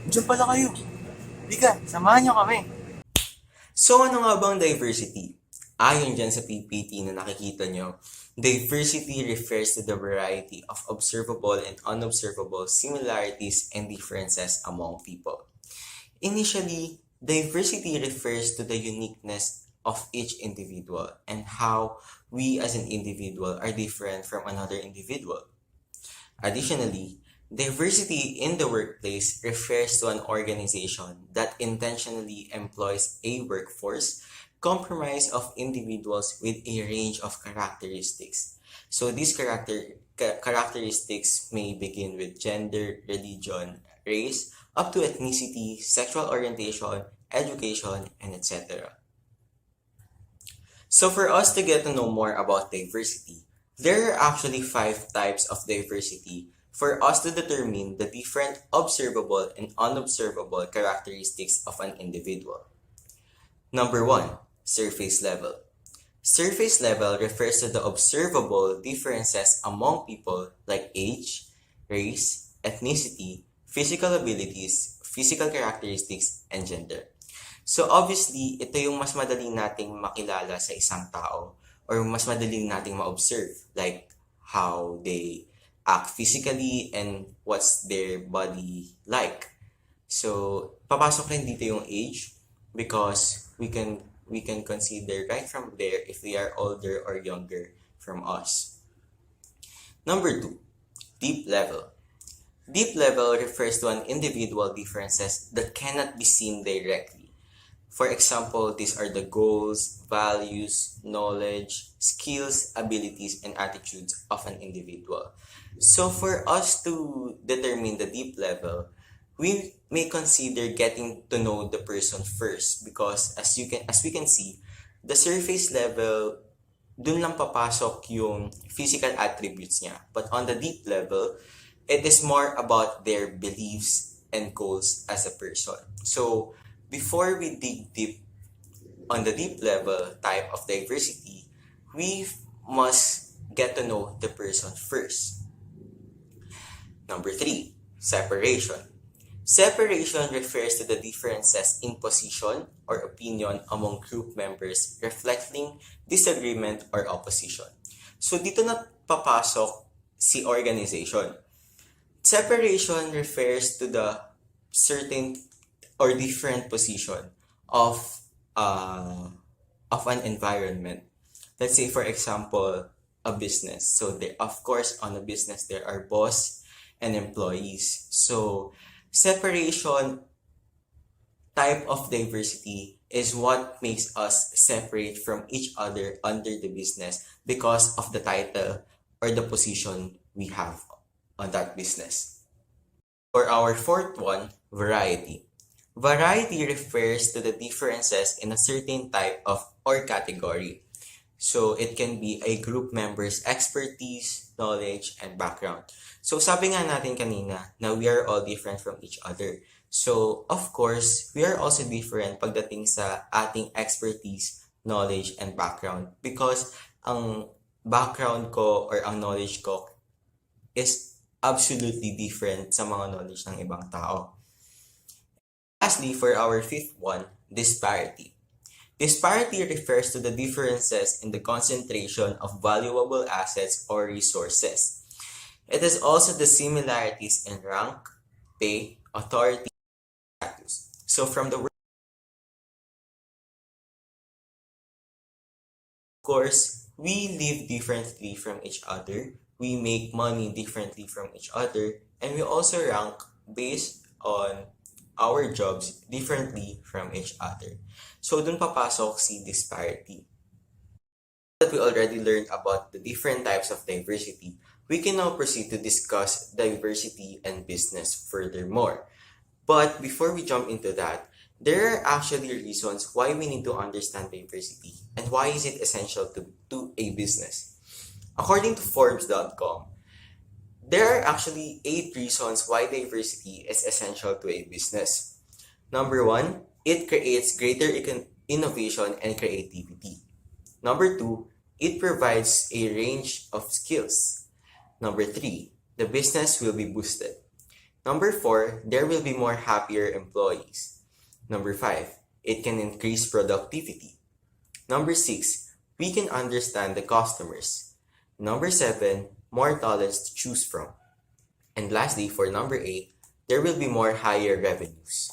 Diyan pala kayo. Liga, samahan niyo kami. So ano nga bang diversity? Ayon dyan sa PPT na nakikita nyo, diversity refers to the variety of observable and unobservable similarities and differences among people. Initially, diversity refers to the uniqueness of each individual and how we as an individual are different from another individual. Additionally, diversity in the workplace refers to an organization that intentionally employs a workforce comprised of individuals with a range of characteristics. So these characteristics may begin with gender, religion, race, up to ethnicity, sexual orientation, education, and etc. So for us to get to know more about diversity, there are actually five types of diversity for us to determine the different observable and unobservable characteristics of an individual. Number one, surface level. Surface level refers to the observable differences among people like age, race, ethnicity, physical abilities, physical characteristics, and gender. So obviously, ito yung mas madali nating makilala sa isang tao or mas madali nating ma-observe like how they act physically and what's their body like. So, papasok rin dito yung age because we can consider right from there if they are older or younger from us. Number two, deep level. Deep level refers to an individual differences that cannot be seen directly. For example, these are the goals, values, knowledge, skills, abilities, and attitudes of an individual. So for us to determine the deep level, we may consider getting to know the person first because as we can see, the surface level dun lang papasok yung physical attributes niya. But on the deep level, it is more about their beliefs and goals as a person. So, before we dig deep on the deep level type of diversity, we must get to know the person first. Number three, separation. Separation refers to the differences in position or opinion among group members reflecting disagreement or opposition. So dito na papasok si organization. Separation refers to the certain or different position of uh, of an environment. Let's say for example, a business. So there, of course, on a business there are boss and employees. So separation type of diversity is what makes us separate from each other under the business because of the title or the position we have on that business. For our fourth one, variety. Variety refers to the differences in a certain type of or category. So it can be a group member's expertise, knowledge, and background. So sabi nga natin kanina na we are all different from each other. So of course, we are also different pagdating sa ating expertise, knowledge, and background because ang background ko or ang knowledge ko is absolutely different sa mga knowledge ng ibang tao. Lastly, for our fifth one, disparity. Disparity refers to the differences in the concentration of valuable assets or resources. It is also the similarities in rank, pay, authority, and status. So from the word, of course, we live differently from each other, we make money differently from each other, and we also rank based on our jobs differently from each other. So dun papasok si disparity. That we already learned about the different types of diversity, we can now proceed to discuss diversity and business furthermore. But before we jump into that, there are actually reasons why we need to understand diversity and why is it essential to a business. According to Forbes.com, there are actually 8 reasons why diversity is essential to a business. Number 1, it creates greater innovation and creativity. Number 2, it provides a range of skills. Number 3, the business will be boosted. Number 4, there will be more happier employees. Number 5, it can increase productivity. Number 6, we can understand the customers. Number 7, more talents to choose from. And lastly, for number 8, there will be more higher revenues.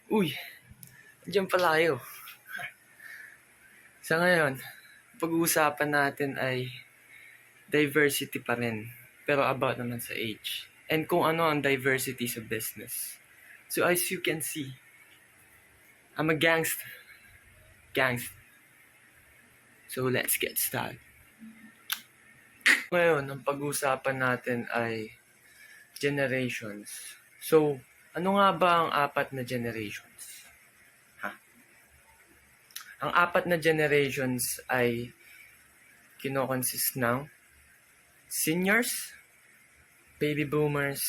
Uy, diyan pala kayo. Sa ngayon, pag-uusapan natin ay diversity pa rin, pero about naman sa age. And kung ano ang diversity sa business. So as you can see, I'm a gangster. So let's get started. Ngayon, ang pag-uusapan natin ay generations. So, ano nga ba ang 4 na generations? Ang 4 na generations ay kinokonsist ng seniors, baby boomers,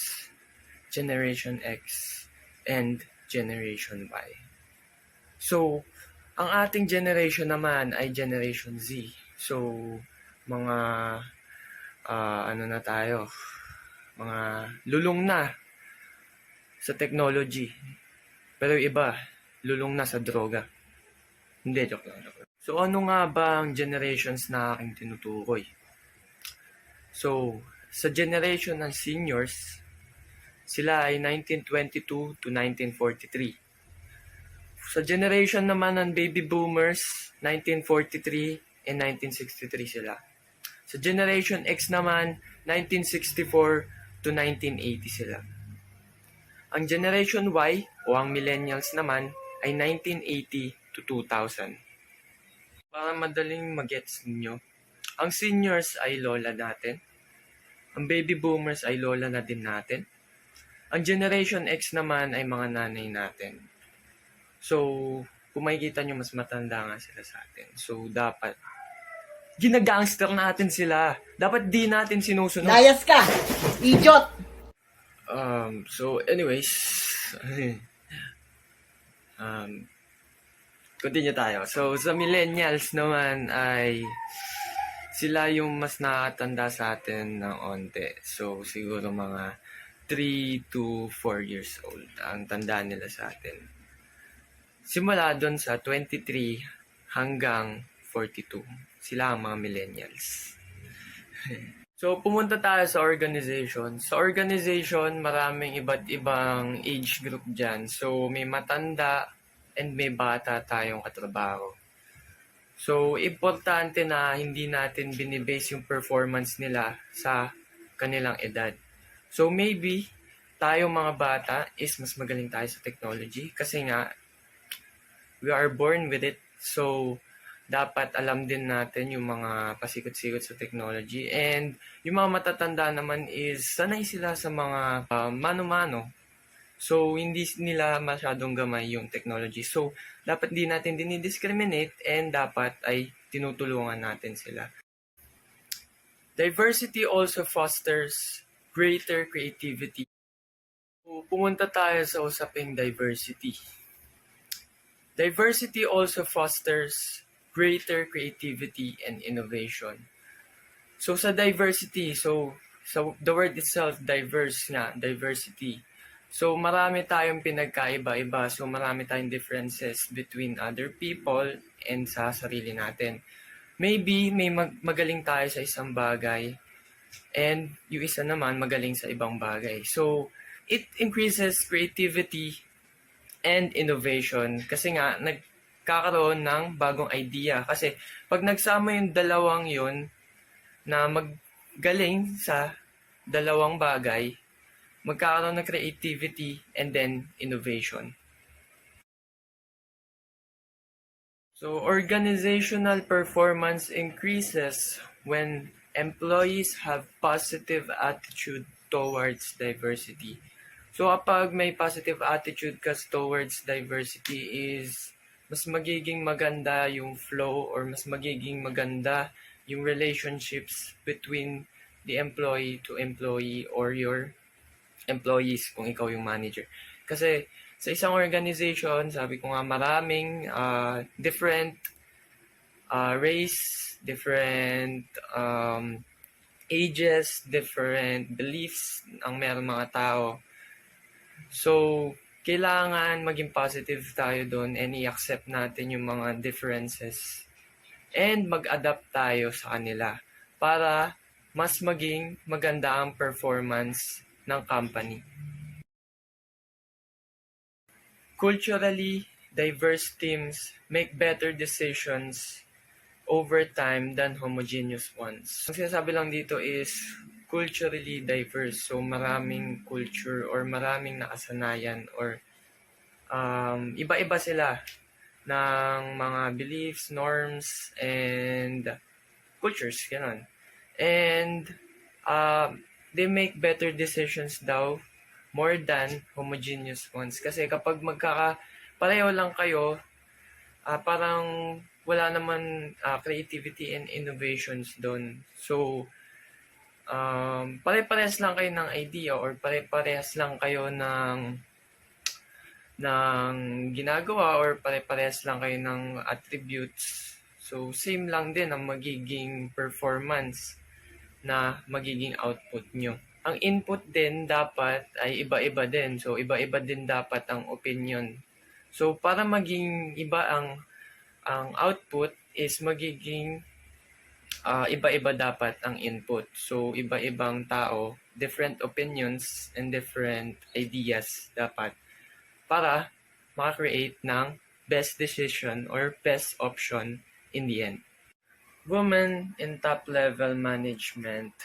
Generation X, and Generation Y. So, ang ating generation naman ay Generation Z. So, mga ano na tayo, mga lulong na sa technology. Pero iba, lulong na sa droga. Hindi, joke lang. So, ano nga ba ang generations na aking tinutukoy? So, sa generation ng seniors, sila ay 1922 to 1943. Sa generation naman ng baby boomers, 1943 and 1963 sila. Sa generation X naman, 1964 to 1980 sila. Ang generation Y o ang millennials naman ay 1980 to 2000. Para madaling magets ninyo, ang seniors ay lola natin. Ang baby boomers ay lola na din natin. Ang generation X naman ay mga nanay natin. So, kung makikita nyo, mas matanda nga sila sa atin. So, dapat ginagangster natin sila. Dapat di natin sinusunod. Layas ka! Idiot! So, anyways, continue tayo. So, sa millennials naman ay sila yung mas nakatanda sa atin ng onte. So, siguro mga 3 to 4 years old ang tanda nila sa atin. Simula doon sa 23 hanggang 42. Sila ang mga millennials. So, pumunta tayo sa organization. Sa organization, maraming iba't ibang age group dyan. So, may matanda and may bata tayong katrabaho. So, importante na hindi natin binibase yung performance nila sa kanilang edad. So, maybe, tayong mga bata is mas magaling tayo sa technology kasi nga, we are born with it. So, dapat alam din natin yung mga pasikot-sikot sa technology. And yung mga matatanda naman is sanay sila sa mga mano-mano. So, hindi nila masyadong gamay yung technology. So, dapat di natin dinidiscriminate and dapat ay tinutulungan natin sila. Diversity also fosters greater creativity. So, pumunta tayo sa usaping diversity. Diversity also fosters greater creativity and innovation. So sa diversity, so the word itself, diverse nga, diversity. So marami tayong pinagkaiba-iba, so marami tayong differences between other people and sa sarili natin. Maybe may magaling tayo sa isang bagay and yung isa naman magaling sa ibang bagay. So it increases creativity and innovation kasi nga nagkakaroon ng bagong idea. Kasi pag nagsama yung dalawang yun na maggaling sa dalawang bagay, magkakaroon ng creativity and then innovation. So organizational performance increases when employees have positive attitude towards diversity. So kapag may positive attitude ka towards diversity is mas magiging maganda yung flow or mas magiging maganda yung relationships between the employee to employee or your employees kung ikaw yung manager. Kasi sa isang organization, sabi ko nga maraming different race, different ages, different beliefs ang meron mga tao. So, kailangan maging positive tayo doon and i-accept natin yung mga differences. And mag-adapt tayo sa kanila para mas maging maganda ang performance ng company. Culturally diverse teams make better decisions over time than homogeneous ones. Ang sinasabi lang dito is culturally diverse. So maraming culture or maraming nakasanayan or iba-iba sila ng mga beliefs, norms, and cultures, gano'n. And they make better decisions daw more than homogeneous ones. Kasi kapag pareho lang kayo, parang wala naman creativity and innovations doon. So, pare-parehas lang kayo ng idea or pare-parehas lang kayo ng ginagawa or pare-parehas lang kayo ng attributes. So, same lang din ang magiging performance na magiging output nyo. Ang input din dapat ay iba-iba din. So, iba-iba din dapat ang opinion. So, para maging iba ang output is magiging iba-iba dapat ang input. So, iba-ibang tao, different opinions and different ideas dapat para maka-create ng best decision or best option in the end. Women in top-level management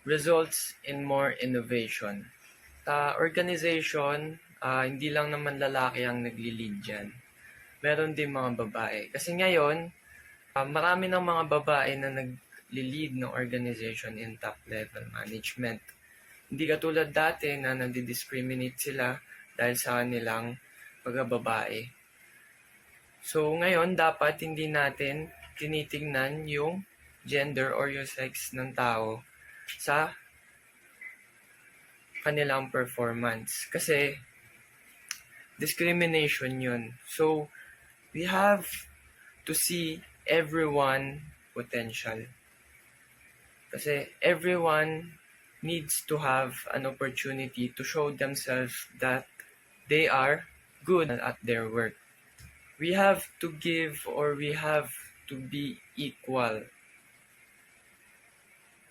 results in more innovation. Organization, hindi lang naman lalaki ang nagli-lead dyan. Meron din mga babae. Kasi ngayon, marami ng mga babae na nagli-lead ng organization in top-level management. Hindi katulad dati na nadi-discriminate sila dahil sa kanilang pagkababae. So, ngayon, dapat hindi natin tinitingnan yung gender or yung sex ng tao sa kanilang performance. Kasi, discrimination yun. So, we have to see everyone potential. Kasi everyone needs to have an opportunity to show themselves that they are good at their work. We have to give or we have to be equal.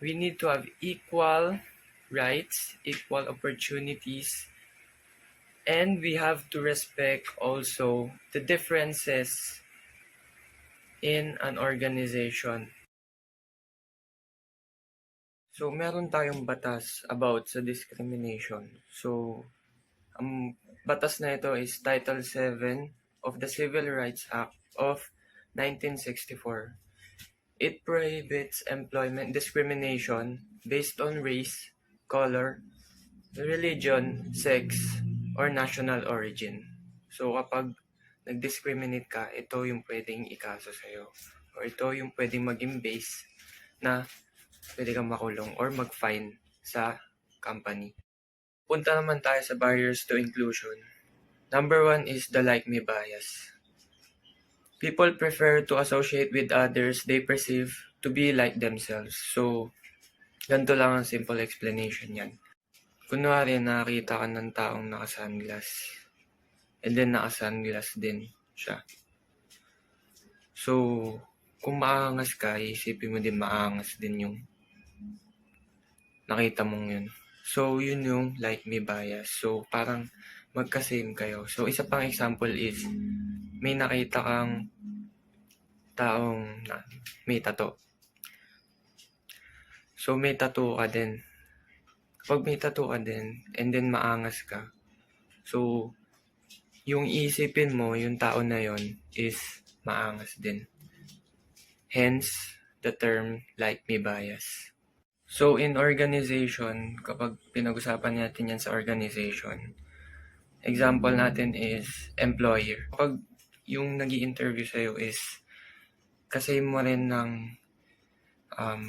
We need to have equal rights, equal opportunities, and we have to respect also the differences in an organization. So, meron tayong batas about sa discrimination. So, ang batas na ito is Title 7 of the Civil Rights Act of 1964. It prohibits employment discrimination based on race, color, religion, sex, or national origin. So, kapag nag-discriminate ka, ito yung pwedeng ikaso sa'yo. Or ito yung pwedeng maging base na pwede kang makulong or mag-fine sa company. Punta naman tayo sa barriers to inclusion. Number 1 is the like me bias. People prefer to associate with others they perceive to be like themselves. So, ganito lang ang simple explanation yan. Kunwari, nakakita ka ng taong naka-sunglass. And then, naka-sunglass din siya. So, kung maangas ka, isipin mo din maangas din yung nakita mong yun. So, yun yung like me bias. So, parang magka-same kayo. So, isa pang example is, may nakita kang taong may tattoo. So, may tattoo ka din. Kapag may tattoo ka din, and then maangas ka, so, yung isipin mo, yung tao na yon is maangas din. Hence, the term like me bias. So, in organization, kapag pinag-usapan natin yan sa organization, example natin is employer. Kapag yung nag-i-interview sa'yo is kasi mo rin ng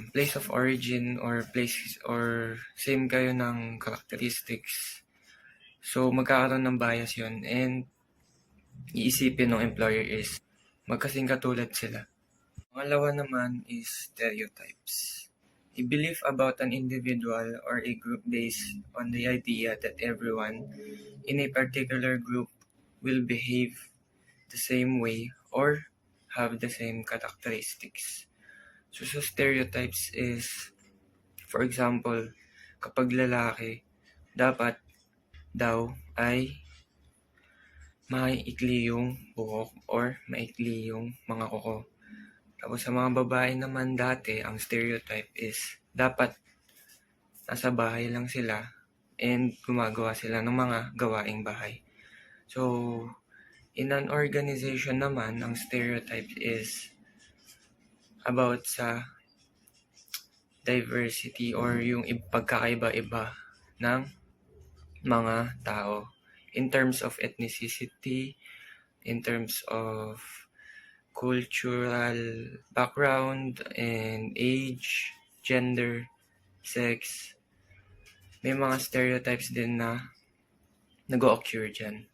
place of origin or place or same kayo ng characteristics. So, magkakaroon ng bias yun and iisipin ng employer is magkasing katulad sila. Pangalawa naman is stereotypes. A belief about an individual or a group based on the idea that everyone in a particular group will behave the same way or have the same characteristics. So sa stereotypes is, for example, kapag lalaki, dapat daw ay maikli yung buhok or maikli yung mga kuko. Tapos sa mga babae naman dati, ang stereotype is dapat nasa bahay lang sila and gumagawa sila ng mga gawaing bahay. So, in an organization naman, ang stereotype is about sa diversity or yung pagkakaiba-iba ng mga tao in terms of ethnicity, in terms of cultural background and age, gender, sex. May mga stereotypes din na nag-occur dyan.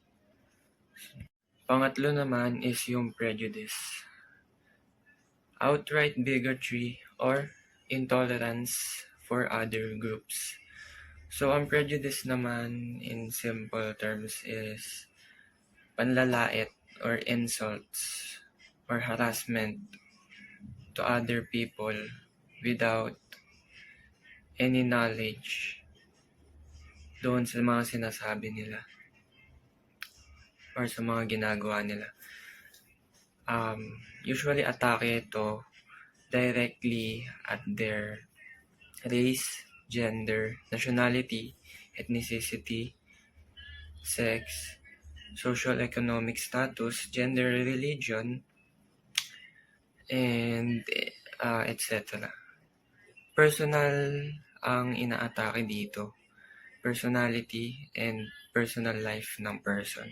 Pangatlo naman is yung prejudice. Outright bigotry or intolerance for other groups. So, ang prejudice naman in simple terms is panlalait or insults or harassment to other people without any knowledge doon sa mga sinasabi nila or sa mga ginagawa nila. Usually atake ito directly at their race, gender, nationality, ethnicity, sex, social economic status, gender, religion, and etc. Personal ang inaatake dito. Personality and personal life ng person.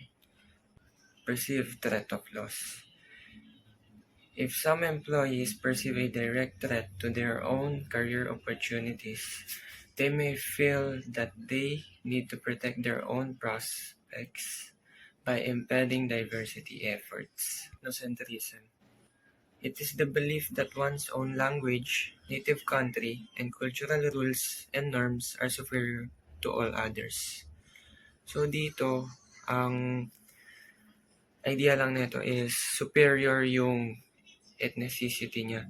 Perceived threat of loss. If some employees perceive a direct threat to their own career opportunities, they may feel that they need to protect their own prospects by impeding diversity efforts. Ethnocentrism. It is the belief that one's own language, native country, and cultural rules and norms are superior to all others. So dito, ang idea lang nito is superior yung ethnicity niya.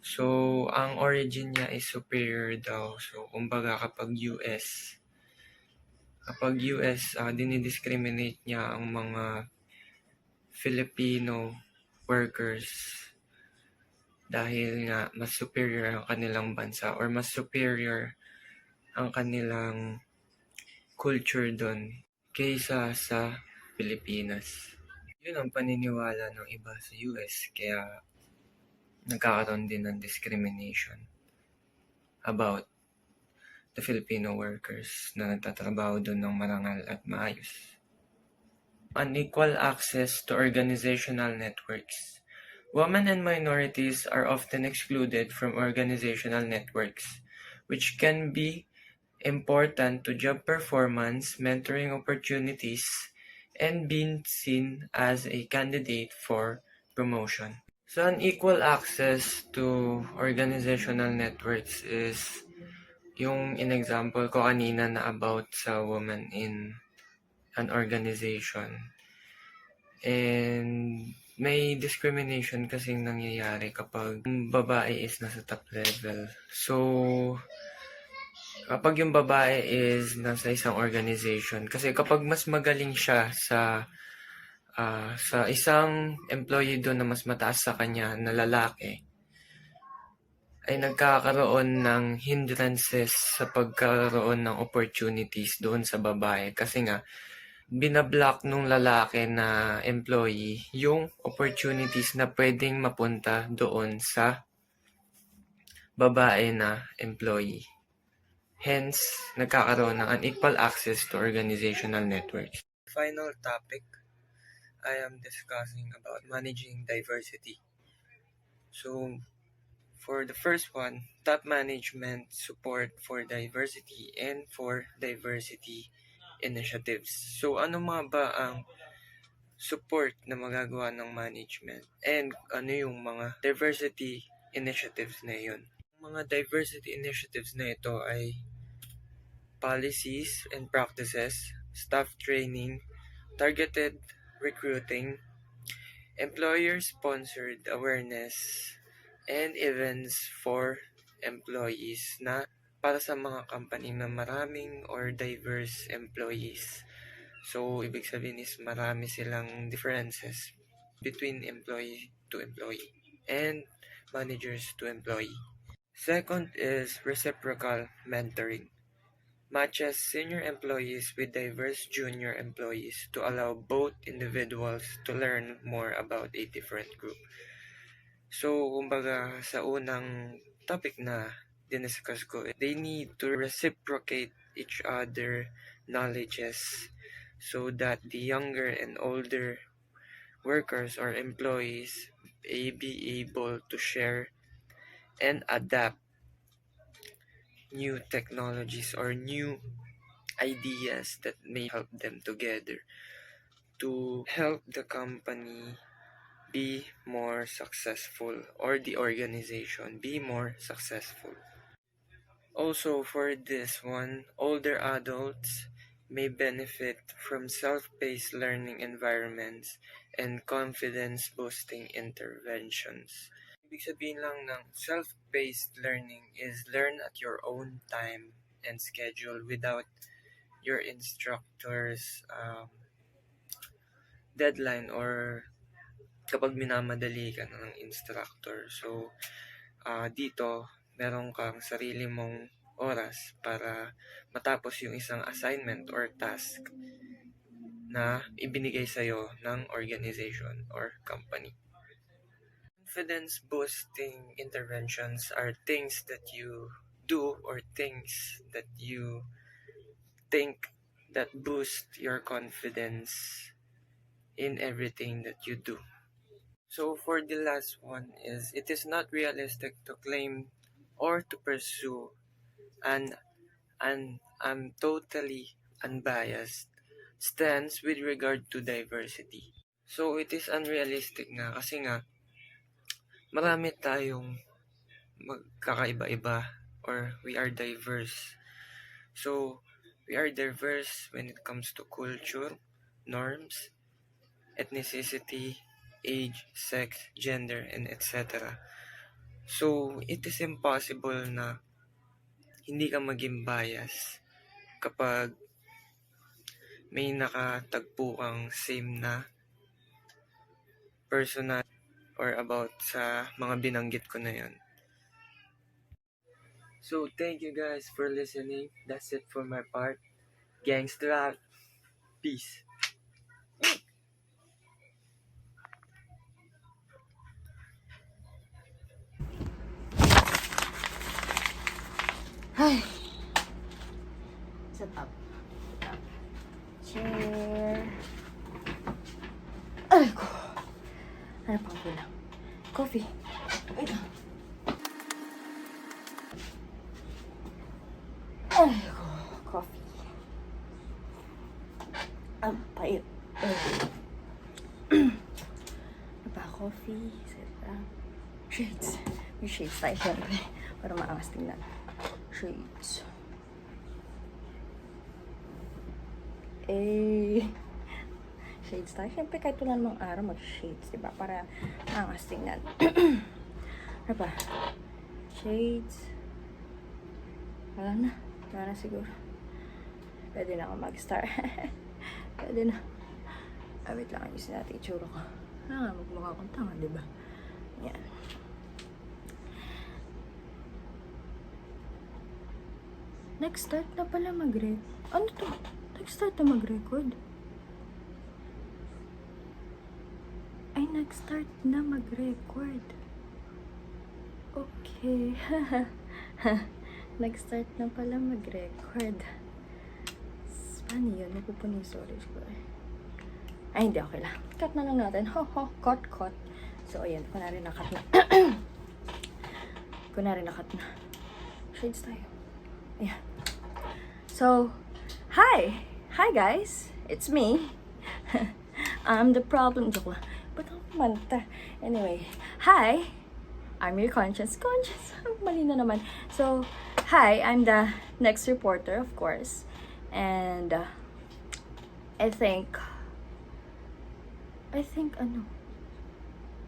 So, ang origin niya is superior daw. So, kumbaga kapag US, dinidiscriminate niya ang mga Filipino workers dahil nga mas superior ang kanilang bansa or mas superior ang kanilang culture doon kaysa sa Pilipinas. Yun ang paniniwala ng iba sa US, kaya nagkakaroon din ng discrimination about the Filipino workers na nagtatrabaho doon ng marangal at maayos. Unequal access to organizational networks. Women and minorities are often excluded from organizational networks, which can be important to job performance, mentoring opportunities, and being seen as a candidate for promotion. So, unequal access to organizational networks is yung in-example ko kanina na about sa woman in an organization. And may discrimination kasing nangyayari kapag babae is nasa top level. So, kapag yung babae is nasa isang organization, kasi kapag mas magaling siya sa isang employee doon na mas mataas sa kanya na lalaki, ay nagkakaroon ng hindrances sa pagkaroon ng opportunities doon sa babae. Kasi nga, binablock nung lalaki na employee yung opportunities na pwedeng mapunta doon sa babae na employee. Hence, nagkakaroon ng unequal access to organizational networks. Final topic, I am discussing about managing diversity. So, for the first one, top management support for diversity and for diversity initiatives. So, ano mga ba ang support na magagawa ng management? And ano yung mga diversity initiatives na yun? Mga diversity initiatives na ito ay policies and practices, staff training, targeted recruiting, employer-sponsored awareness, and events for employees na para sa mga company na maraming or diverse employees. So, ibig sabihin is marami silang differences between employee to employee and managers to employee. Second is reciprocal mentoring. Matches senior employees with diverse junior employees to allow both individuals to learn more about a different group. So, kumbaga, sa unang topic na diniscuss ko, they need to reciprocate each other knowledges so that the younger and older workers or employees may be able to share and adapt new technologies or new ideas that may help them together to help the company be more successful or the organization be more successful. Also, for this one, older adults may benefit from self-paced learning environments and confidence-boosting interventions. Ibig sabihin lang ng self-paced learning is learn at your own time and schedule without your instructor's deadline or kapag minamadali ka ng instructor. So, dito, meron kang sarili mong oras para matapos yung isang assignment or task na ibinigay sa'yo ng organization or company. Confidence boosting interventions are things that you do or things that you think that boost your confidence in everything that you do. So for the last one is, it is not realistic to claim or to pursue an I'm totally unbiased stance with regard to diversity. So it is unrealistic nga kasi nga marami tayong magkakaiba-iba or we are diverse. So we are diverse when it comes to culture, norms, ethnicity, age, sex, gender, and etc. So, it is impossible na hindi ka maging bias kapag may nakatagpo kang same na personal or about sa mga binanggit ko na yan. So, thank you guys for listening. That's it for my part. Gangster, peace. Ay. Sit up. Chair. Ay ko. Ano pang kulang? Coffee. Wait lang. Ay ko. Coffee. Ang pait. Ano pa? Coffee. Sit up. Shades. May shades tayo syempre. Para maangas tingnan. Shades. Shades tayo. Siyempre kahit wala namang araw mag-shades, diba? Para maangas tingnan. Ano pa? Shades. Wala na. Wala na siguro. Pwede na ako mag-star. Pwede na. Wait lang. Ayusin natin itsura ko. Magmukha akong tanga, diba? Yan. Nag-start na pala mag-record. Ano to? Nag-start na mag-record? Ay, nag-start na mag-record. Okay. Nag-start na pala mag-record. Paano yun? Napupunin yung storage ko eh. Ay, hindi. Okay lang. Cut na lang natin. Cut. So, ayan. Kunwari na-cut na. Kunwari na-cut na. Shades tayo. Ayan. So, hi guys. It's me. I'm the problem. Joke lang. Ba't ako kumanta? Anyway, hi. I'm your conscience. Conscience. Mali na naman. So, hi, I'm the next reporter, of course. And, I think,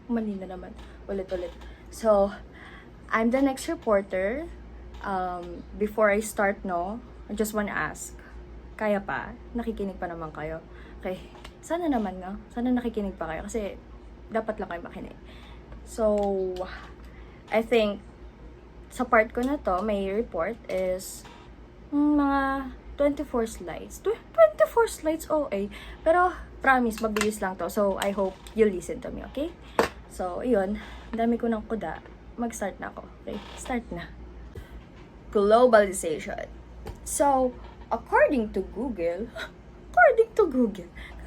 mali na naman. Ulit-ulit. So, I'm the next reporter. Before I start, I just wanna ask, kaya pa? Nakikinig pa naman kayo? Okay. Sana naman, Sana nakikinig pa kayo. Kasi, dapat lang kayo makinig. So, I think, sa part ko na to, may report is mga 24 slides. 24 slides, okay. Pero, promise, mabilis lang to. So, I hope you listen to me, okay? So, yun. Dami ko ng kuda. Mag-start na ako. Okay? Start na. Globalization. So, according to Google,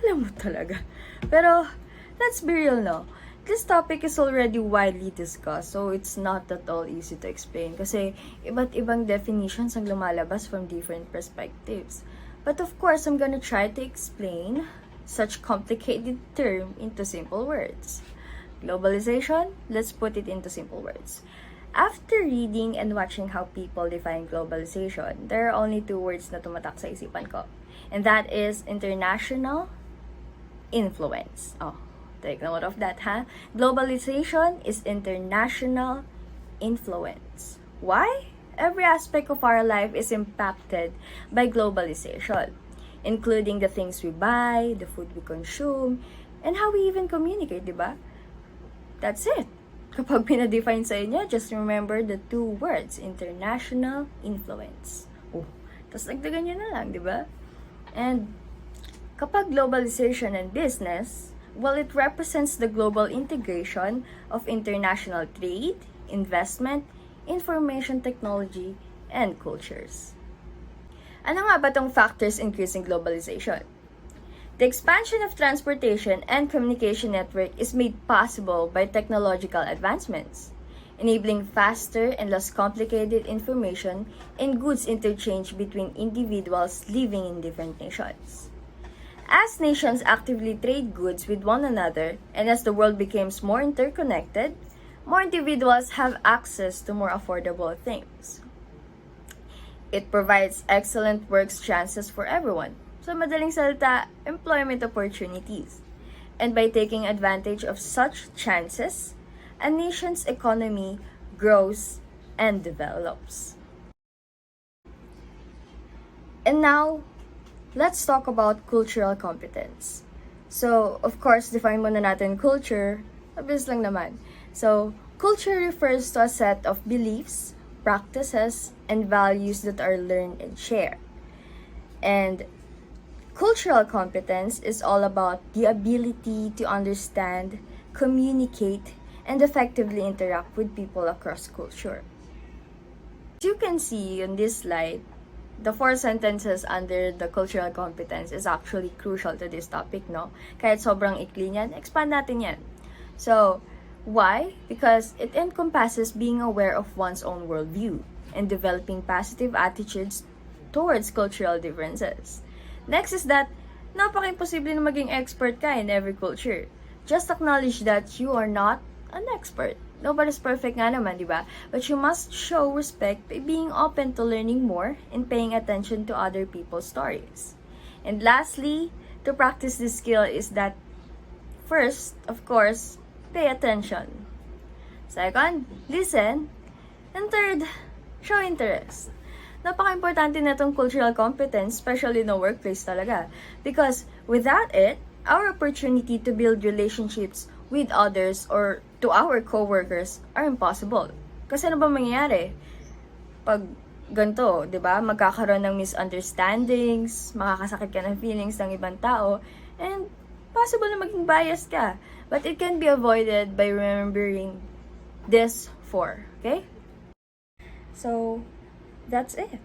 alam mo talaga. Pero, let's be real, this topic is already widely discussed, so it's not at all easy to explain kasi iba't ibang definitions ang lumalabas from different perspectives. But of course, I'm gonna try to explain such complicated term into simple words. Globalization, let's put it into simple words. After reading and watching how people define globalization, there are only two words na tumatak sa isipan ko. And that is international influence. Take note of that, Globalization is international influence. Why? Every aspect of our life is impacted by globalization, including the things we buy, the food we consume, and how we even communicate, diba? That's it. Kapag pinadefine sa inyo, just remember the two words, international influence. Tapos nagdagan nyo na lang, diba? And kapag globalization and business, well, it represents the global integration of international trade, investment, information technology, and cultures. Ano nga ba tong factors increasing globalization? The expansion of transportation and communication network is made possible by technological advancements, enabling faster and less complicated information and goods interchange between individuals living in different nations. As nations actively trade goods with one another, and as the world becomes more interconnected, more individuals have access to more affordable things. It provides excellent work chances for everyone. So, madaling salita, employment opportunities. And by taking advantage of such chances, a nation's economy grows and develops. And now, let's talk about cultural competence. So, of course, define muna natin culture. Mabilis lang naman. So, culture refers to a set of beliefs, practices, and values that are learned and shared. And cultural competence is all about the ability to understand, communicate, and effectively interact with people across culture. As you can see on this slide, the 4 sentences under the cultural competence is actually crucial to this topic, Kahit sobrang ikli niyan, expand natin yan. So, why? Because it encompasses being aware of one's own worldview and developing positive attitudes towards cultural differences. Next is that, napaka-imposible na maging expert ka in every culture. Just acknowledge that you are not an expert. Nobody's perfect nga naman, di ba? But you must show respect by being open to learning more and paying attention to other people's stories. And lastly, to practice this skill is that, first, of course, pay attention. Second, listen. And third, show interest. Napaka-importante na itong cultural competence, especially in the workplace talaga. Because without it, our opportunity to build relationships with others or to our coworkers are impossible. Kasi ano ba mangyayari? Pag ganito, di ba? Magkakaroon ng misunderstandings, makakasakit ka ng feelings ng ibang tao, and possible na maging biased ka. But it can be avoided by remembering this 4, okay? So, that's it.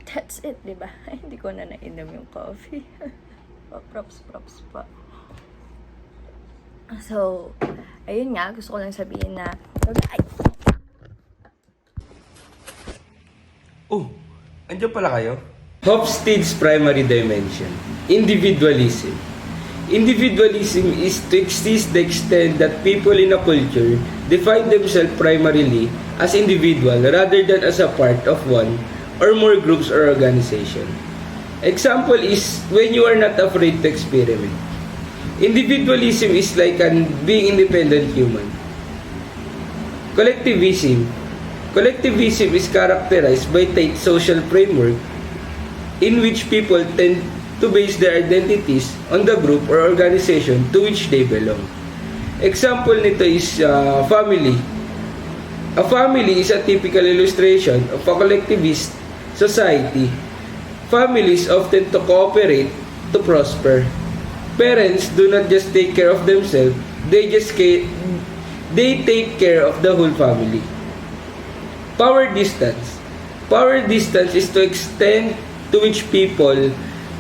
That's it, di ba? Hindi ko na nainom yung coffee. Props pa. So, ayun nga, gusto ko lang sabihin na, Andiyan pala kayo? Hofstede's primary dimension, individualism. Individualism is to exist the extent that people in a culture define themselves primarily as individual rather than as a part of one or more groups or organization. Example is when you are not afraid to experiment. Individualism is like being independent human. Collectivism. Collectivism is characterized by tight social framework in which people tend to base their identities on the group or organization to which they belong. Example nito is family. A family is a typical illustration of a collectivist society. Families often to cooperate to prosper. Parents do not just take care of themselves, they take care of the whole family. Power distance. Power distance is to extend to which people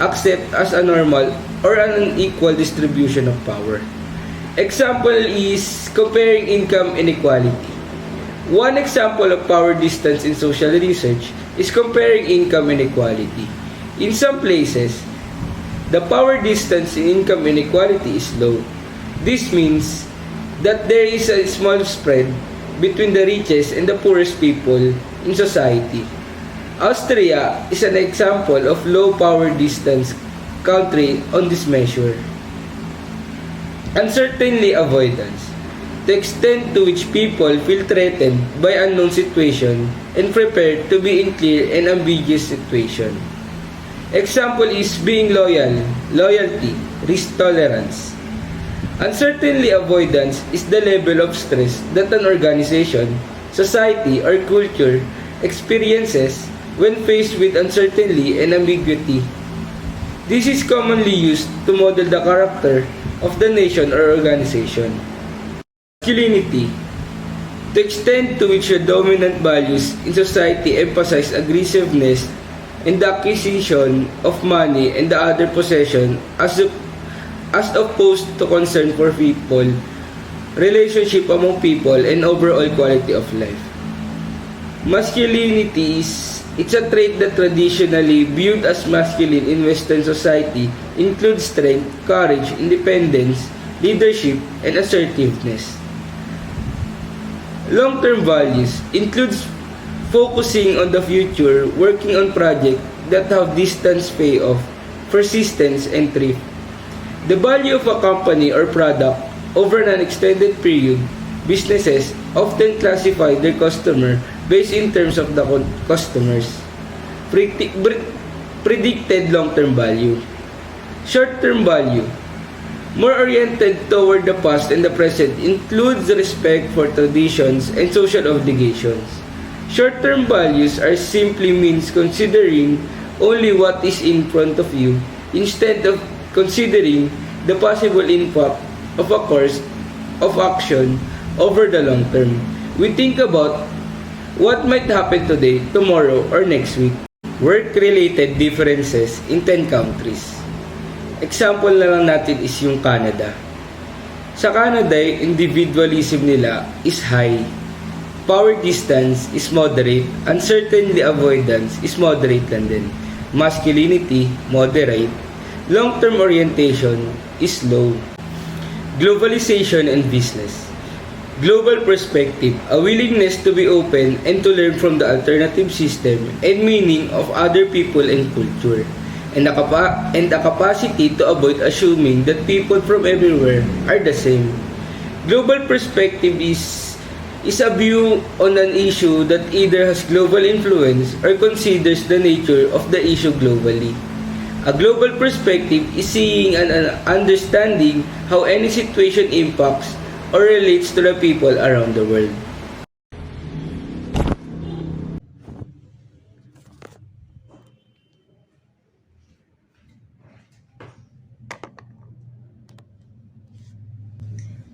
accept as a normal or an unequal distribution of power. Example is comparing income inequality. One example of power distance in social research is comparing income inequality. In some places, the power distance in income inequality is low. This means that there is a small spread between the richest and the poorest people in society. Austria is an example of low power distance country on this measure. Uncertainty avoidance. The extent to which people feel threatened by unknown situation and prepared to be in clear and ambiguous situation. Example is being loyal, loyalty, risk tolerance. Uncertainty avoidance is the level of stress that an organization, society, or culture experiences when faced with uncertainty and ambiguity. This is commonly used to model the character of the nation or organization. Masculinity. The extent to which the dominant values in society emphasize aggressiveness in the acquisition of money and the other possession as opposed to concern for people, relationship among people, and overall quality of life. Masculinity it's a trait that traditionally viewed as masculine in Western society includes strength, courage, independence, leadership, and assertiveness. Long-term values includes focusing on the future, working on projects that have distance payoff, persistence, and thrift. The value of a company or product over an extended period, businesses often classify their customer based in terms of the customers. Predicted long-term value. Short-term value. More oriented toward the past and the present includes respect for traditions and social obligations. Short-term values are simply means considering only what is in front of you instead of considering the possible impact of a course of action over the long term. We think about what might happen today, tomorrow, or next week. Work-related differences in 10 countries. Example na lang natin is yung Canada. Sa Canada, individualism nila is high. Power distance is moderate. Uncertainty avoidance is moderate lang din. Masculinity, moderate. Long-term orientation is low. Globalization and business. Global perspective, a willingness to be open and to learn from the alternative system and meaning of other people and culture. And a capacity to avoid assuming that people from everywhere are the same. Global perspective is a view on an issue that either has global influence or considers the nature of the issue globally. A global perspective is seeing and understanding how any situation impacts or relates to the people around the world.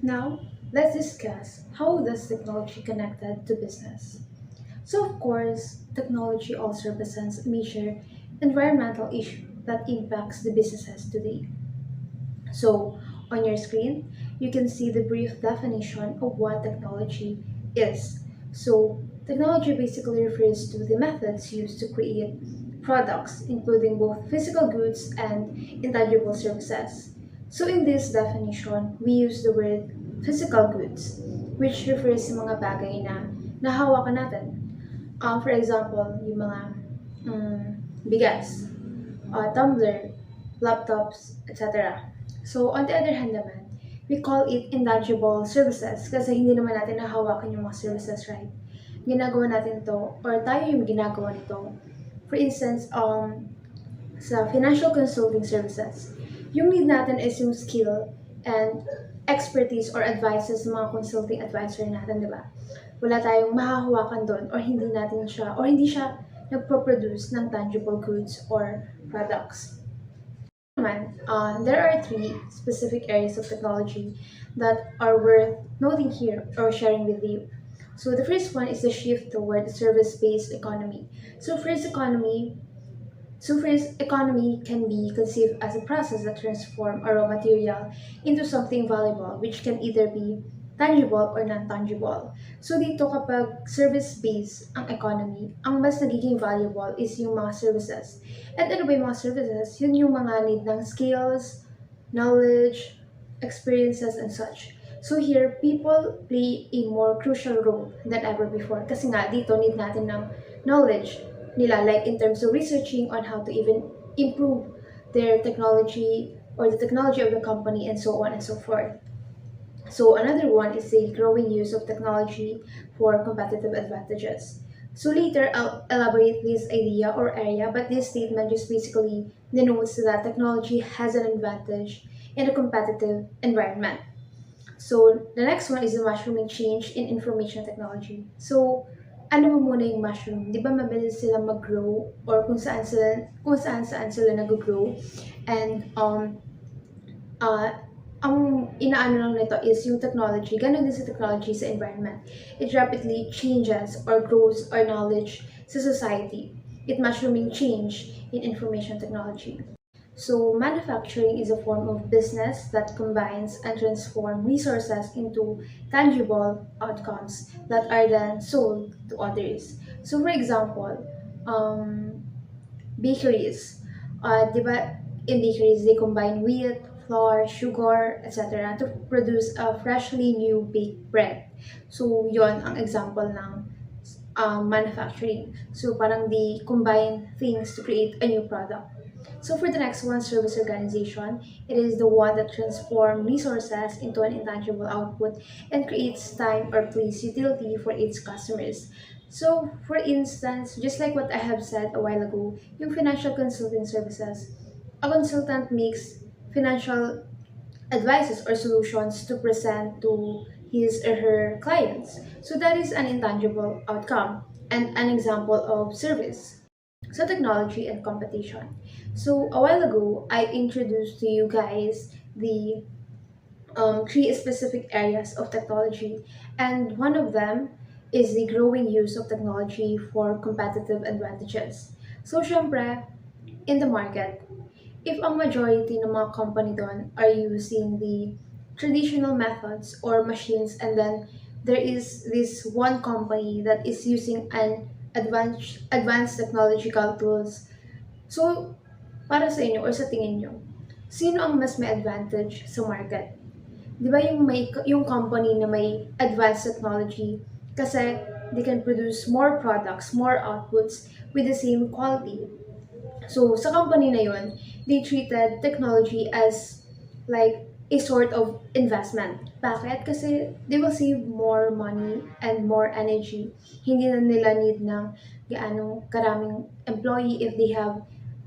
Now, let's discuss how does technology connected to business. So of course, technology also represents a major environmental issue that impacts the businesses today. So on your screen, you can see the brief definition of what technology is. So technology basically refers to the methods used to create products, including both physical goods and intangible services. So in this definition, we use the word physical goods. which refers sa mga bagay na nahawakan natin. For example, yung mga bigas, tumbler, laptops, etc. So, on the other hand naman, we call it intangible services kasi hindi naman natin nahawakan yung mga services, right? Ginagawa natin to, or tayo yung ginagawa nito. For instance, sa financial consulting services, yung need natin is yung skill and expertise or advices ng mga consulting advisor natin, di ba? Wala tayong mahahawakan doon or hindi siya nagpo-produce ng tangible goods or products. There are 3 specific areas of technology that are worth noting here or sharing with you. So the first one is the shift toward the service-based economy. So first economy can be conceived as a process that transforms a raw material into something valuable, which can either be tangible or non-tangible. So dito kapag service-based ang economy, ang mas nagiging valuable is yung mga services. At ano ba yung mga services? Yun yung mga need ng skills, knowledge, experiences, and such. So here, people play a more crucial role than ever before. Kasi nga, dito need natin ng knowledge nila, like in terms of researching on how to even improve their technology or the technology of the company and so on and so forth. So another one is the growing use of technology for competitive advantages. So later, I'll elaborate this idea or area, but this statement just basically denotes that technology has an advantage in a competitive environment. So the next one is the mushrooming change in information technology. So ano mo muna yung mushroom? Di ba mabilis sila mag-grow or kung saan sila nag-grow? And ang inaano lang nito is yung technology. Ganun din sa technology sa environment. It rapidly changes or grows our knowledge sa society. It mushrooming change in information technology. So manufacturing is a form of business that combines and transforms resources into tangible outcomes that are then sold to others. So for example, bakeries. Di ba in bakeries, they combine wheat, flour, sugar, etc. to produce a freshly new baked bread. So yon ang example ng manufacturing. So parang they combine things to create a new product. So for the next one, service organization, it is the one that transforms resources into an intangible output and creates time or place utility for its customers. So for instance, just like what I have said a while ago, yung financial consulting services, a consultant makes financial advices or solutions to present to his or her clients. So that is an intangible outcome and an example of service. So technology and competition. So a while ago, I introduced to you guys the 3 specific areas of technology, and one of them is the growing use of technology for competitive advantages. So syempre, in the market, if ang majority ng mga company doon are using the traditional methods or machines, and then there is this one company that is using an advanced technological tools. So, para sa inyo or sa tingin nyo, sino ang mas may advantage sa market? Di ba yung company na may advanced technology kasi they can produce more products, more outputs with the same quality. So, sa company na yun, they treated technology as like a sort of investment. Bakit? Kasi they will save more money and more energy. Hindi na nila need ng gaano karaming employee if they have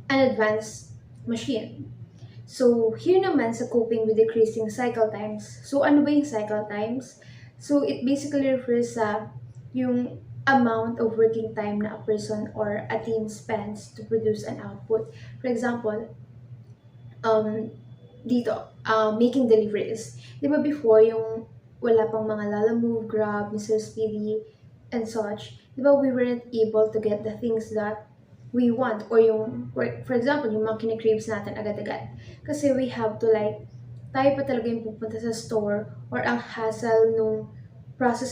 an advanced machine. So, here naman sa coping with decreasing cycle times. So, ano ba yung cycle times? So, it basically refers sa yung amount of working time na a person or a team spends to produce an output. For example, making deliveries. Di ba before, yung wala pang mga Lalamove, Grab, Mr. Speedy, and such, di ba we weren't able to get the things that we want, or yung, for example, yung mga kine-craves natin agad-agad. Kasi we have to tayo pa talaga yung pupunta sa store or ang hassle nung process.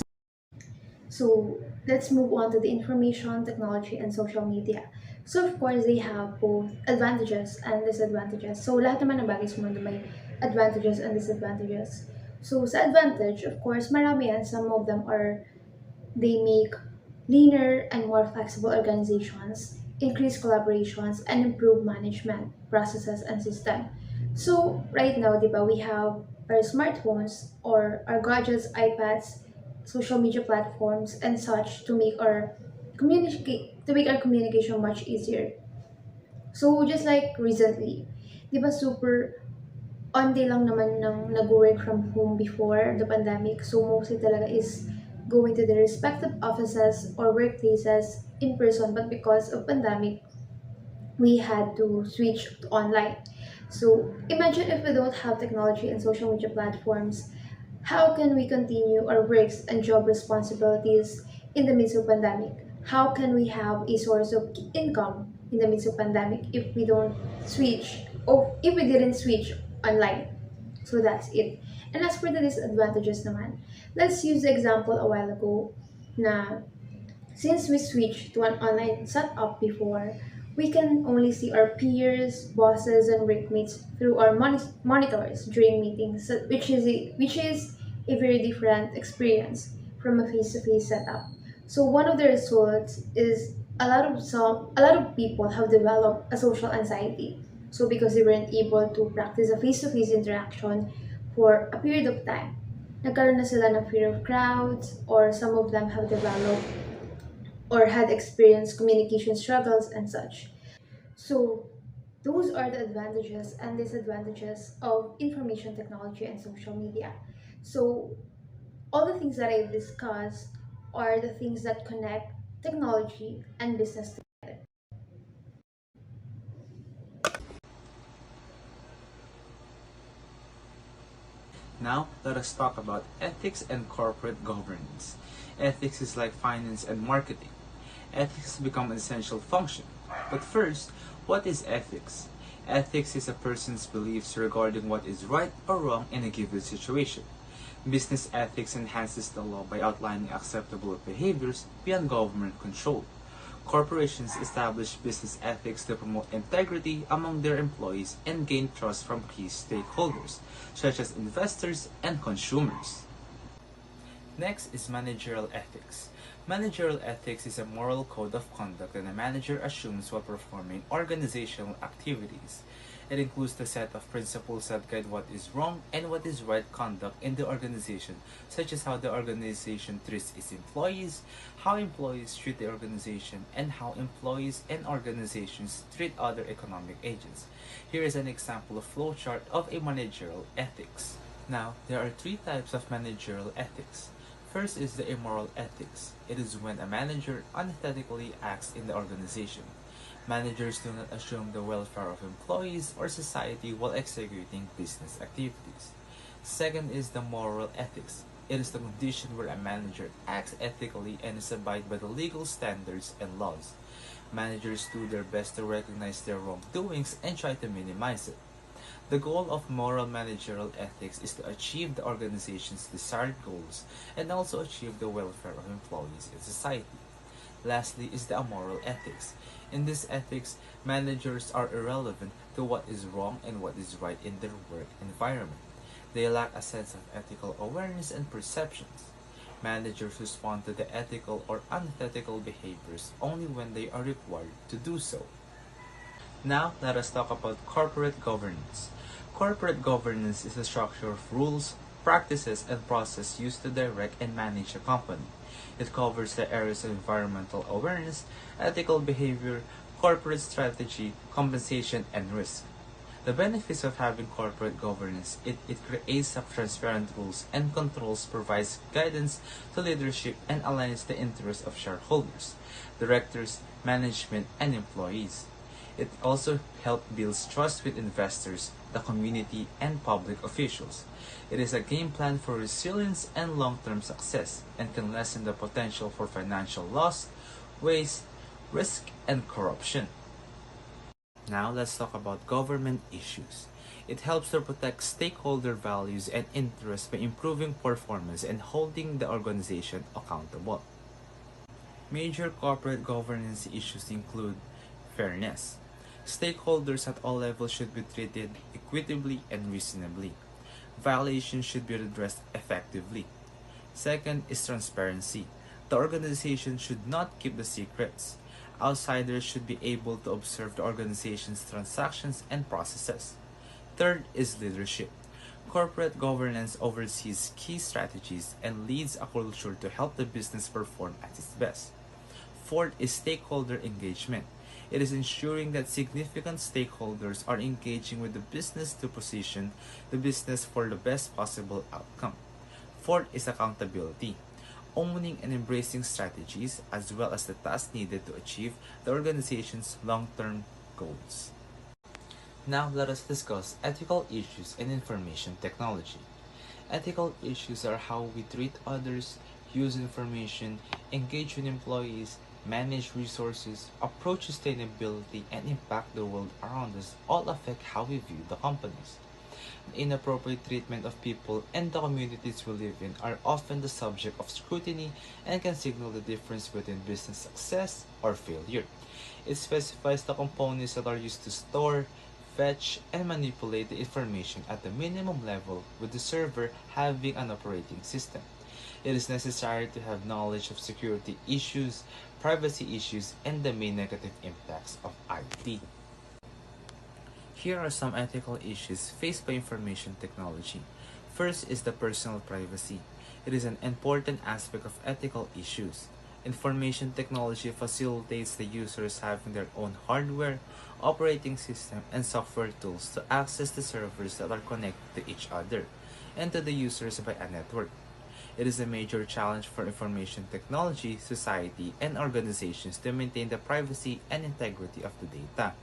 So, let's move on to the information, technology, and social media. So, of course, they have both advantages and disadvantages. So, lahat naman ng bagay sa mundo may advantages and disadvantages. So sa advantage, of course, marami yan. Some of them are they make leaner and more flexible organizations, increase collaborations, and improve management processes and system. So right now, di ba, we have our smartphones or our gadgets, iPads, social media platforms, and such to make our communication much easier. So just like recently, di ba super on day lang naman ng nag-work from home before the pandemic. So mostly talaga is going to the respective offices or workplaces in person. But because of pandemic, we had to switch to online. So imagine if we don't have technology and social media platforms, how can we continue our works and job responsibilities in the midst of pandemic? How can we have a source of income in the midst of pandemic if we don't switch or if we didn't switch online? So that's it. And as for the disadvantages naman, let's use the example a while ago na since we switched to an online setup before, we can only see our peers, bosses, and workmates through our monitors during meetings, which is a very different experience from a face-to-face setup. So one of the results is a lot of people have developed a social anxiety. So because they weren't able to practice a face-to-face interaction for a period of time, nagkaroon na sila ng fear of crowds, or some of them have developed or had experienced communication struggles and such. So, those are the advantages and disadvantages of information technology and social media. So, all the things that I discussed are the things that connect technology and business together. Now, let us talk about ethics and corporate governance. Ethics is like finance and marketing. Ethics become an essential function. But first, what is ethics? Ethics is a person's beliefs regarding what is right or wrong in a given situation. Business ethics enhances the law by outlining acceptable behaviors beyond government control. Corporations establish business ethics to promote integrity among their employees and gain trust from key stakeholders, such as investors and consumers. Next is managerial ethics. Managerial ethics is a moral code of conduct that a manager assumes while performing organizational activities. It includes the set of principles that guide what is wrong and what is right conduct in the organization, such as how the organization treats its employees, how employees treat the organization, and how employees and organizations treat other economic agents. Here is an example of flowchart of a managerial ethics. Now, there are three types of managerial ethics. First is the immoral ethics. It is when a manager unethically acts in the organization. Managers do not assume the welfare of employees or society while executing business activities. Second is the moral ethics. It is the condition where a manager acts ethically and is abide by the legal standards and laws. Managers do their best to recognize their wrongdoings and try to minimize it. The goal of moral managerial ethics is to achieve the organization's desired goals and also achieve the welfare of employees and society. Lastly is the amoral ethics. In this ethics, managers are irrelevant to what is wrong and what is right in their work environment. They lack a sense of ethical awareness and perceptions. Managers respond to the ethical or unethical behaviors only when they are required to do so. Now, let us talk about corporate governance. Corporate governance is a structure of rules, practices, and process used to direct and manage a company. It covers the areas of environmental awareness, ethical behavior, corporate strategy, compensation, and risk. The benefits of having corporate governance, it creates transparent rules and controls, provides guidance to leadership, and aligns the interests of shareholders, directors, management, and employees. It also helps build trust with investors, the community, and public officials. It is a game plan for resilience and long-term success and can lessen the potential for financial loss, waste, risk, and corruption. Now let's talk about government issues. It helps to protect stakeholder values and interests by improving performance and holding the organization accountable. Major corporate governance issues include fairness. Stakeholders at all levels should be treated equitably and reasonably. Violations should be redressed effectively. Second is transparency. The organization should not keep the secrets. Outsiders should be able to observe the organization's transactions and processes. Third is leadership. Corporate governance oversees key strategies and leads a culture to help the business perform at its best. Fourth is stakeholder engagement. It is ensuring that significant stakeholders are engaging with the business to position the business for the best possible outcome. Fourth is accountability. Owning and embracing strategies as well as the tasks needed to achieve the organization's long-term goals. Now let us discuss ethical issues in information technology. Ethical issues are how we treat others, use information, engage with employees, manage resources, approach sustainability, and impact the world around us all affect how we view the companies. The inappropriate treatment of people and the communities we live in are often the subject of scrutiny and can signal the difference between business success or failure. It specifies the components that are used to store, fetch, and manipulate the information at the minimum level, with the server having an operating system. It is necessary to have knowledge of security issues, privacy issues, and the main negative impacts of IT. Here are some ethical issues faced by information technology. First is the personal privacy. It is an important aspect of ethical issues. Information technology facilitates the users having their own hardware, operating system, and software tools to access the servers that are connected to each other and to the users by a network. It is a major challenge for information technology, society, and organizations to maintain the privacy and integrity of the data.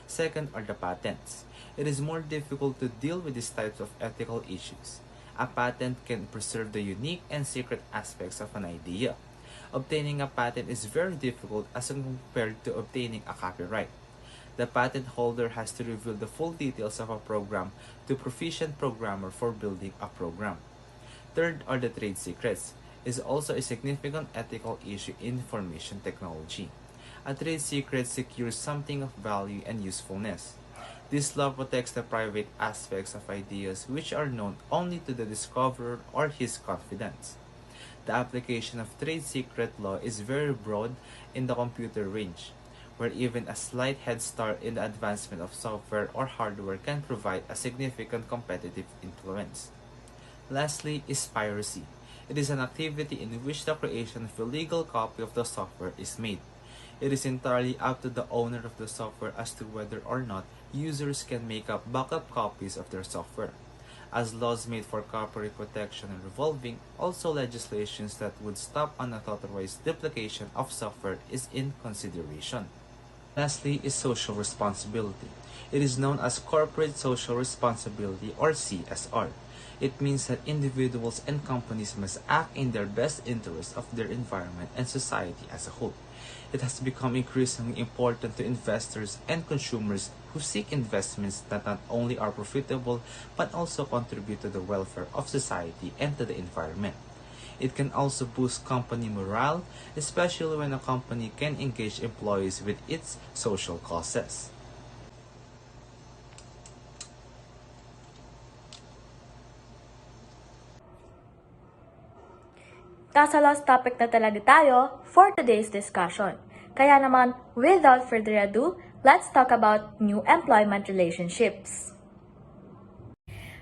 Second are the patents. It is more difficult to deal with these types of ethical issues. A patent can preserve the unique and secret aspects of an idea. Obtaining a patent is very difficult as compared to obtaining a copyright. The patent holder has to reveal the full details of a program to a proficient programmer for building a program. Third are the trade secrets. It is also a significant ethical issue in information technology. A trade secret secures something of value and usefulness. This law protects the private aspects of ideas which are known only to the discoverer or his confidants. The application of trade secret law is very broad in the computer range, where even a slight head start in the advancement of software or hardware can provide a significant competitive influence. Lastly is piracy. It is an activity in which the creation of a legal copy of the software is made. It is entirely up to the owner of the software as to whether or not users can make up backup copies of their software. As laws made for copyright protection are evolving, also legislations that would stop unauthorized duplication of software is in consideration. Lastly is social responsibility. It is known as corporate social responsibility or CSR. It means that individuals and companies must act in their best interest of their environment and society as a whole. It has become increasingly important to investors and consumers who seek investments that not only are profitable but also contribute to the welfare of society and to the environment. It can also boost company morale, especially when a company can engage employees with its social causes. Nasa last topic na talaga tayo for today's discussion. Kaya naman, without further ado, let's talk about new employment relationships.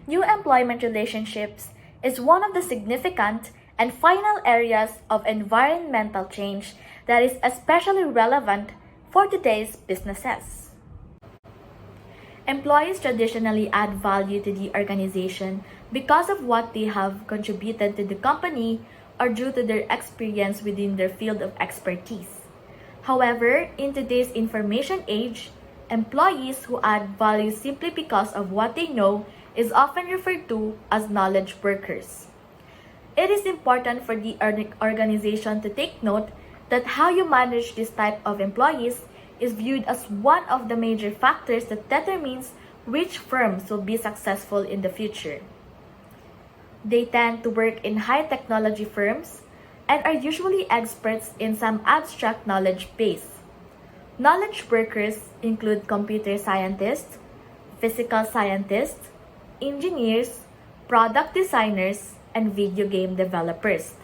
New employment relationships is one of the significant and final areas of environmental change that is especially relevant for today's businesses. Employees traditionally add value to the organization because of what they have contributed to the company or due to their experience within their field of expertise. However, in today's information age, employees who add value simply because of what they know is often referred to as knowledge workers. It is important for the organization to take note that how you manage this type of employees is viewed as one of the major factors that determines which firms will be successful in the future. They tend to work in high technology firms and are usually experts in some abstract knowledge base. Knowledge workers include computer scientists, physical scientists, engineers, product designers, and video game developers.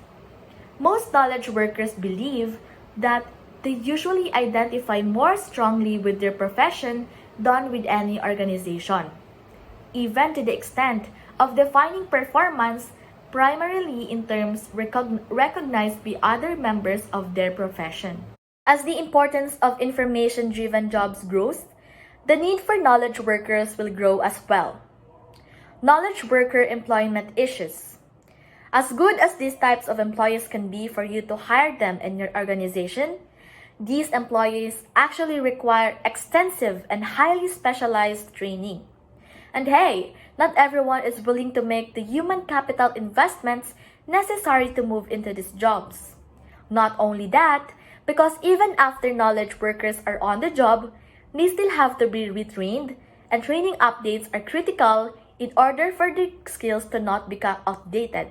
Most knowledge workers believe that they usually identify more strongly with their profession than with any organization, even to the extent of defining performance primarily in terms recognized by other members of their profession. As the importance of information-driven jobs grows, the need for knowledge workers will grow as well. Knowledge worker employment issues. As good as these types of employees can be for you to hire them in your organization, these employees actually require extensive and highly specialized training. And hey, not everyone is willing to make the human capital investments necessary to move into these jobs. Not only that, because even after knowledge workers are on the job, they still have to be retrained, and training updates are critical in order for their skills to not become outdated.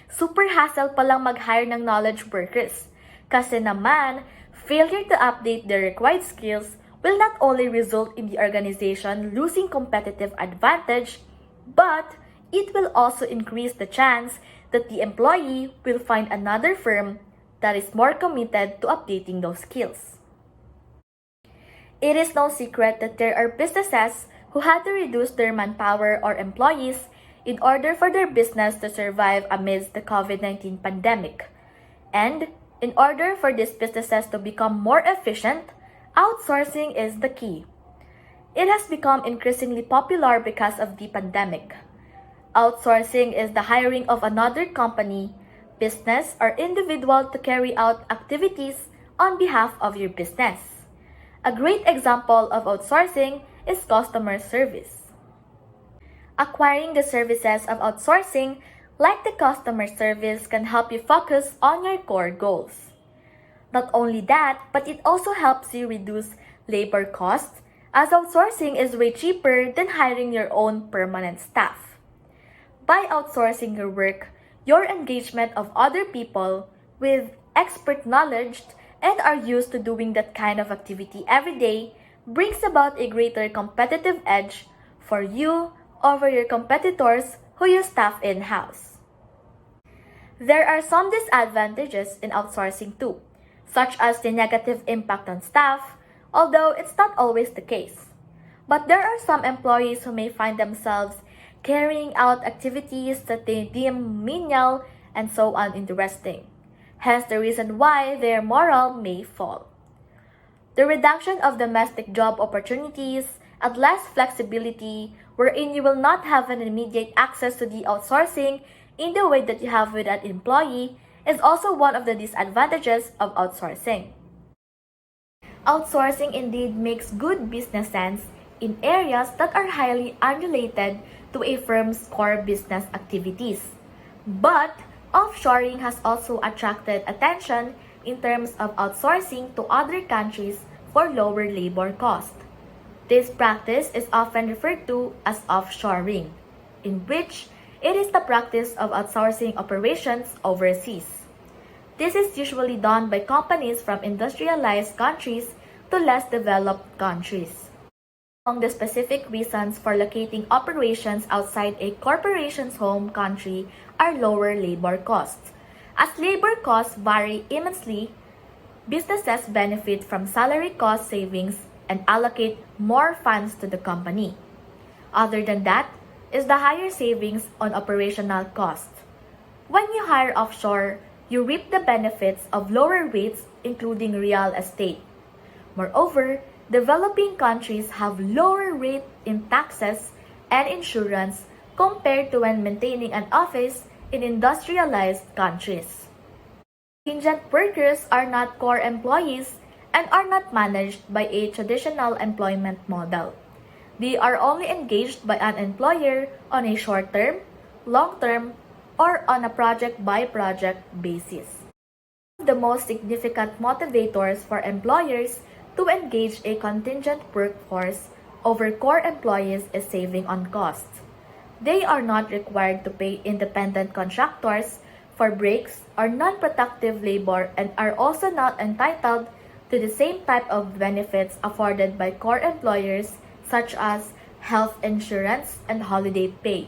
Super hassle palang mag-hire ng knowledge workers. Kasi naman, failure to update their required skills will not only result in the organization losing competitive advantage, but it will also increase the chance that the employee will find another firm that is more committed to updating those skills. It is no secret that there are businesses who had to reduce their manpower or employees in order for their business to survive amidst the COVID-19 pandemic. And in order for these businesses to become more efficient, outsourcing is the key. It has become increasingly popular because of the pandemic. Outsourcing is the hiring of another company, business, or individual to carry out activities on behalf of your business. A great example of outsourcing is customer service. Acquiring the services of outsourcing, like the customer service, can help you focus on your core goals. Not only that, but it also helps you reduce labor costs, as outsourcing is way cheaper than hiring your own permanent staff. By outsourcing your work, your engagement of other people with expert knowledge and are used to doing that kind of activity every day brings about a greater competitive edge for you over your competitors who you staff in-house. There are some disadvantages in outsourcing too, such as the negative impact on staff, although it's not always the case. But there are some employees who may find themselves carrying out activities that they deem menial and so uninteresting, hence the reason why their morale may fall. The reduction of domestic job opportunities and less flexibility wherein you will not have an immediate access to the outsourcing in the way that you have with an employee is also one of the disadvantages of outsourcing. Outsourcing indeed makes good business sense in areas that are highly unrelated to a firm's core business activities. But offshoring has also attracted attention in terms of outsourcing to other countries for lower labor cost. This practice is often referred to as offshoring, in which it is the practice of outsourcing operations overseas. This is usually done by companies from industrialized countries to less developed countries. Among the specific reasons for locating operations outside a corporation's home country are lower labor costs. As labor costs vary immensely, businesses benefit from salary cost savings and allocate more funds to the company. Other than that is the higher savings on operational costs. When you hire offshore, you reap the benefits of lower rates, including real estate. Moreover, developing countries have lower rate in taxes and insurance compared to when maintaining an office in industrialized countries. Contingent workers are not core employees and are not managed by a traditional employment model. They are only engaged by an employer on a short-term, long-term, or on a project-by-project basis. One of the most significant motivators for employers to engage a contingent workforce over core employees is saving on costs. They are not required to pay independent contractors for breaks or non-productive labor and are also not entitled to the same type of benefits afforded by core employers such as health insurance and holiday pay.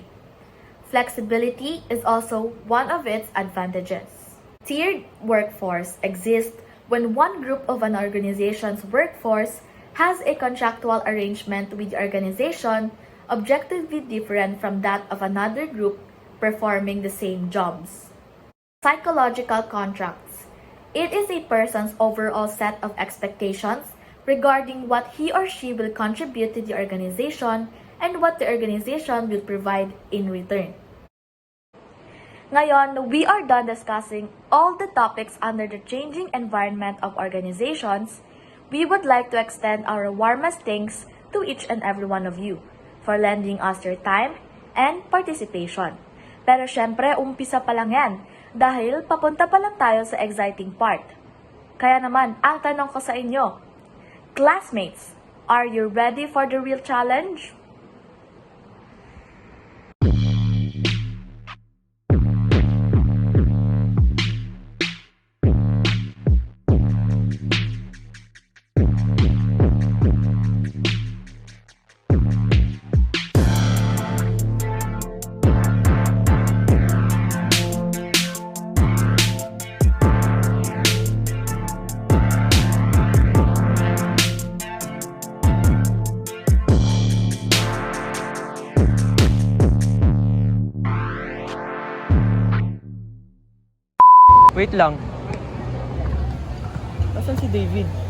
Flexibility is also one of its advantages. Tiered workforce exists when one group of an organization's workforce has a contractual arrangement with the organization objectively different from that of another group performing the same jobs. Psychological contracts. It is a person's overall set of expectations regarding what he or she will contribute to the organization and what the organization will provide in return. Ngayon, we are done discussing all the topics under the changing environment of organizations. We would like to extend our warmest thanks to each and every one of you for lending us your time and participation. Pero syempre, umpisa pa lang yan dahil papunta pa lang tayo sa exciting part. Kaya naman, ang tanong ko sa inyo, classmates, are you ready for the real challenge? Wait lang. Nasaan si David?